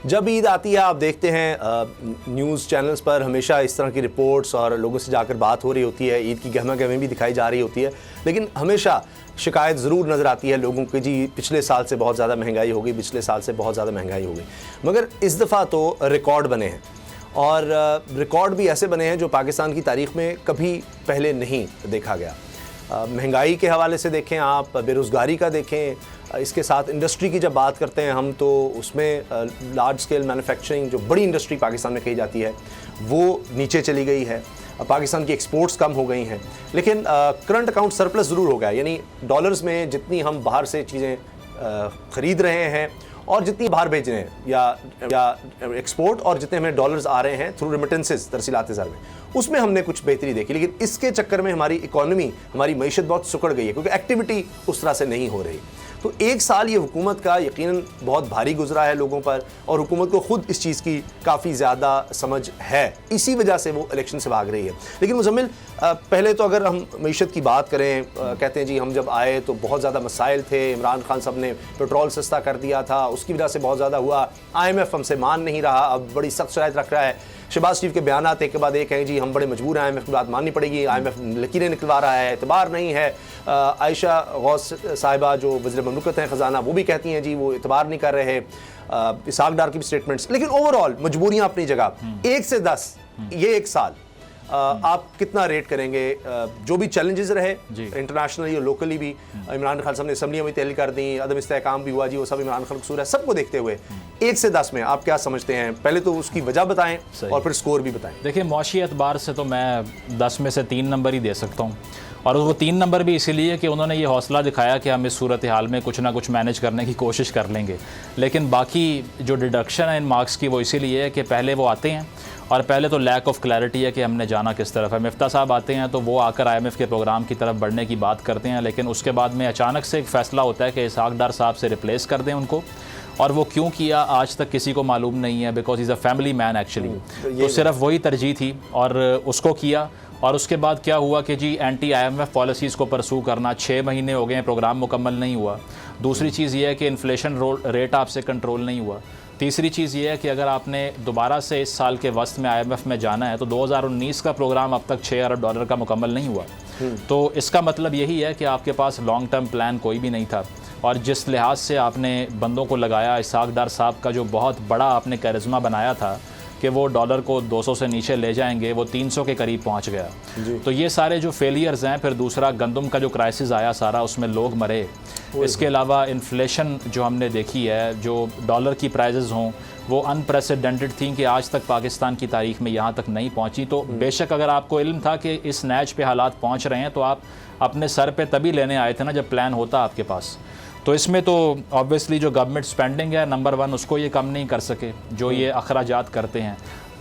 जब ईद आती है आप देखते हैं न्यूज़ चैनल्स पर हमेशा इस तरह की रिपोर्ट्स और लोगों से जाकर बात हो रही होती है, ईद की गहमा गहमी भी दिखाई जा रही होती है, लेकिन हमेशा शिकायत ज़रूर नज़र आती है लोगों की, जी पिछले साल से बहुत ज़्यादा महंगाई हो गई, पिछले साल से बहुत ज़्यादा महंगाई हो गई। मगर इस दफ़ा तो रिकॉर्ड बने हैं और रिकॉर्ड भी ऐसे बने हैं जो पाकिस्तान की तारीख़ में कभी पहले नहीं देखा गया। महंगाई के हवाले से देखें आप, बेरोज़गारी का देखें, इसके साथ इंडस्ट्री की जब बात करते हैं हम तो उसमें लार्ज स्केल मैन्युफैक्चरिंग जो बड़ी इंडस्ट्री पाकिस्तान में कही जाती है वो नीचे चली गई है। पाकिस्तान की एक्सपोर्ट्स कम हो गई हैं, लेकिन करंट अकाउंट सरप्लस ज़रूर हो गया, यानी डॉलर्स में जितनी हम बाहर से चीज़ें ख़रीद रहे हैं और जितनी बाहर भेज रहे हैं या एक्सपोर्ट और जितने हमें डॉलर्स आ रहे हैं थ्रू रेमिटेंसेस तरसीलात ज़र में, उसमें हमने कुछ बेहतरी देखी। लेकिन इसके चक्कर में हमारी इकॉनमी, हमारी मईशत बहुत सुकड़ गई है क्योंकि एक्टिविटी उस तरह से नहीं हो रही। तो एक साल ये हुकूमत का यकीनन बहुत भारी गुजरा है लोगों पर और हुकूमत को ख़ुद इस चीज़ की काफ़ी ज़्यादा समझ है, इसी वजह से वो इलेक्शन से भाग रही है। लेकिन मुज़म्मिल, पहले तो अगर हम मईशत की बात करें, कहते हैं जी हम जब आए तो बहुत ज़्यादा मसाइल थे, इमरान खान साहब ने पेट्रोल सस्ता कर दिया था, उसकी वजह से बहुत ज़्यादा हुआ, IMF हमसे मान नहीं रहा, अब बड़ी सख्त शराइत रख रहा है। शहबाज शरीफ के बयानात एक के बाद एक हैं, जी हम बड़े मजबूर हैं, IMF की बात माननी पड़ेगी, IMF लकीरें निकलवा रहा है, एतबार नहीं है। आयशा गौस साहिबा जो वज़ीर ममलकत हैं ख़जाना, वो भी कहती हैं जी वो एतबार नहीं कर रहे। इसहाक डार की भी स्टेटमेंट्स। लेकिन ओवरऑल मजबूरियाँ अपनी जगह, 1 से 10 ये एक साल आप कितना रेट करेंगे? जो भी चैलेंजेस रहे इंटरनेशनली और लोकली भी, इमरान खान साहब ने असम्बलियाँ भी तहलील कर दी, अदम इस्तेहकाम भी हुआ जी, वो सब इमरान खान कसूर है, सबको देखते हुए 1 से 10 में आप क्या समझते हैं? पहले तो उसकी वजह बताएं और फिर स्कोर भी बताएं। देखिए, मौशी एतबार से तो मैं 10 में से 3 नंबर ही दे सकता हूँ, और वो 3 नंबर भी इसीलिए कि उन्होंने ये हौसला दिखाया कि हम इस सूरत हाल में कुछ ना कुछ मैनेज करने की कोशिश कर लेंगे। लेकिन बाकी जो डिडक्शन है इन मार्क्स की वो इसीलिए है कि पहले वो आते हैं और पहले तो लैक ऑफ क्लैरिटी है कि हमने जाना किस तरफ है। मिफ्ता साहब आते हैं तो वो आकर IMF के प्रोग्राम की तरफ बढ़ने की बात करते हैं, लेकिन उसके बाद में अचानक से एक फ़ैसला होता है कि इसहाक डार साहब से रिप्लेस कर दें उनको, और वो क्यों किया आज तक किसी को मालूम नहीं है, because is a family man actually. तो सिर्फ वही तरजीह थी और उसको किया। और उसके बाद क्या हुआ कि जी एंटी IMF पॉलिसीज़ को परसू करना, 6 महीने हो गए हैं, प्रोग्राम मुकम्मल नहीं हुआ। दूसरी चीज़ ये है कि इन्फ्लेशन रेट आपसे कंट्रोल नहीं हुआ। तीसरी चीज़ ये है कि अगर आपने दोबारा से इस साल के वस्त में IMF में जाना है तो 2019 का प्रोग्राम अब तक $6 अरब का मुकम्मल नहीं हुआ। तो इसका मतलब यही है कि आपके पास लॉन्ग टर्म प्लान कोई भी नहीं था। और जिस लिहाज से आपने बंदों को लगाया, इसहाक डार साहब का जो बहुत बड़ा आपने कैरिज़मा बनाया था कि वो डॉलर को 200 से नीचे ले जाएंगे, वो 300 के करीब पहुंच गया। तो ये सारे जो फेलियर्स हैं, फिर दूसरा गंदम का जो क्राइसिस आया सारा, उसमें लोग मरे। इसके अलावा इन्फ्लेशन जो हमने देखी है, जो डॉलर की प्राइजेज़ हों वो अनप्रेसिडेंटेड थी कि आज तक पाकिस्तान की तारीख़ में यहाँ तक नहीं पहुँची। तो बेशक अगर आपको इल्म था कि इस नैच पे हालात पहुँच रहे हैं तो आप अपने सर पे तभी लेने आए थे ना जब प्लान होता आपके पास। तो इसमें तो ऑब्वियसली जो गवर्नमेंट स्पेंडिंग है नंबर 1, उसको ये कम नहीं कर सके जो ये अखराजात करते हैं।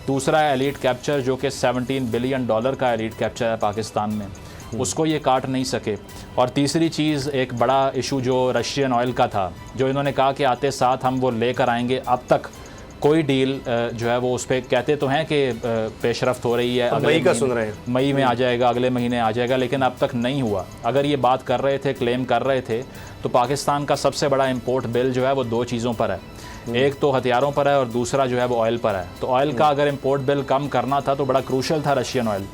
दूसरा है एलीट कैप्चर, जो कि $17 बिलियन का एलीट कैप्चर है पाकिस्तान में, उसको ये काट नहीं सके। और तीसरी चीज़, एक बड़ा इशू जो रशियन ऑयल का था, जो इन्होंने कहा कि आते साथ हम वो लेकर आएंगे, अब तक कोई डील जो है वो उस पर कहते तो हैं कि पेशरफ्त हो रही है, मई का सुन रहे हैं, मई में आ जाएगा, अगले महीने आ जाएगा, लेकिन अब तक नहीं हुआ। अगर ये बात कर रहे थे, क्लेम कर रहे थे, तो पाकिस्तान का सबसे बड़ा इंपोर्ट बिल जो है वो 2 चीज़ों पर है, एक तो हथियारों पर है और दूसरा जो है वो ऑयल पर है। तो ऑयल का अगर इंपोर्ट बिल कम करना था तो बड़ा क्रूशल था रशियन ऑयल,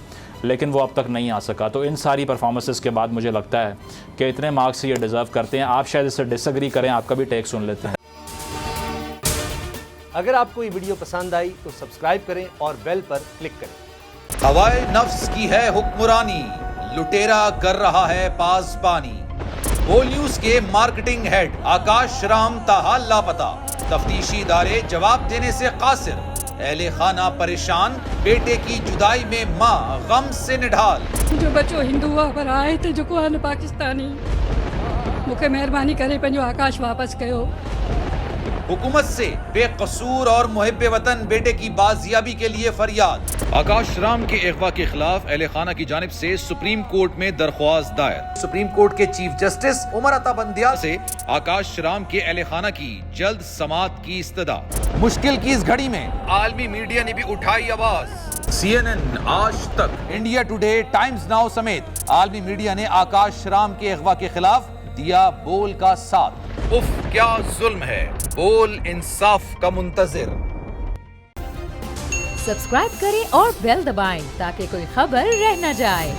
लेकिन वो अब तक नहीं आ सका। तो इन सारी परफॉर्मेंसेस के बाद मुझे लगता है कि इतने मार्क्स ये डिज़र्व करते हैं। आप शायद इससे डिसएग्री करें, आपका भी टेक सुन लेते हैं। अगर आपको ये वीडियो पसंद आई तो सब्सक्राइब करें और बेल पर क्लिक करें। हवाए नफ्स की है हुक्मरानी, लुटेरा कर रहा है पासबानी। बोल न्यूज के मार्केटिंग हेड आकाश राम ताहाल लापता, तफ्तीशी इदारे जवाब देने से कासिर, अहले खाना परेशान, बेटे की जुदाई में माँ गम से निढाल। जो बच्चों हिंदू पर आए थे जो को पाकिस्तानी, मुझे मेहरबानी करे पंहिंजो आकाश वापस कयो। हुकूमत से बेकसूर और मुहिब्बे वतन बेटे की बाजियाबी के लिए फरियाद। आकाश राम के अगवा के खिलाफ अहले खाना की जानिब से सुप्रीम कोर्ट में दरख्वास्त दायर। सुप्रीम कोर्ट के चीफ जस्टिस उमर अता बंदियाल से आकाश राम के अहले खाना की जल्द समाअत की इस्तदा। मुश्किल की इस घड़ी में आलमी मीडिया ने भी उठाई आवाज। CNN, आज तक, इंडिया टुडे, टाइम्स नाउ समेत आलमी मीडिया ने आकाश राम के अगवा के खिलाफ दिया बोल का साथ। उफ, क्या जुल्म है, बोल इंसाफ का मुंतजिर। सब्सक्राइब करें और बेल दबाएं ताकि कोई खबर रह न जाए।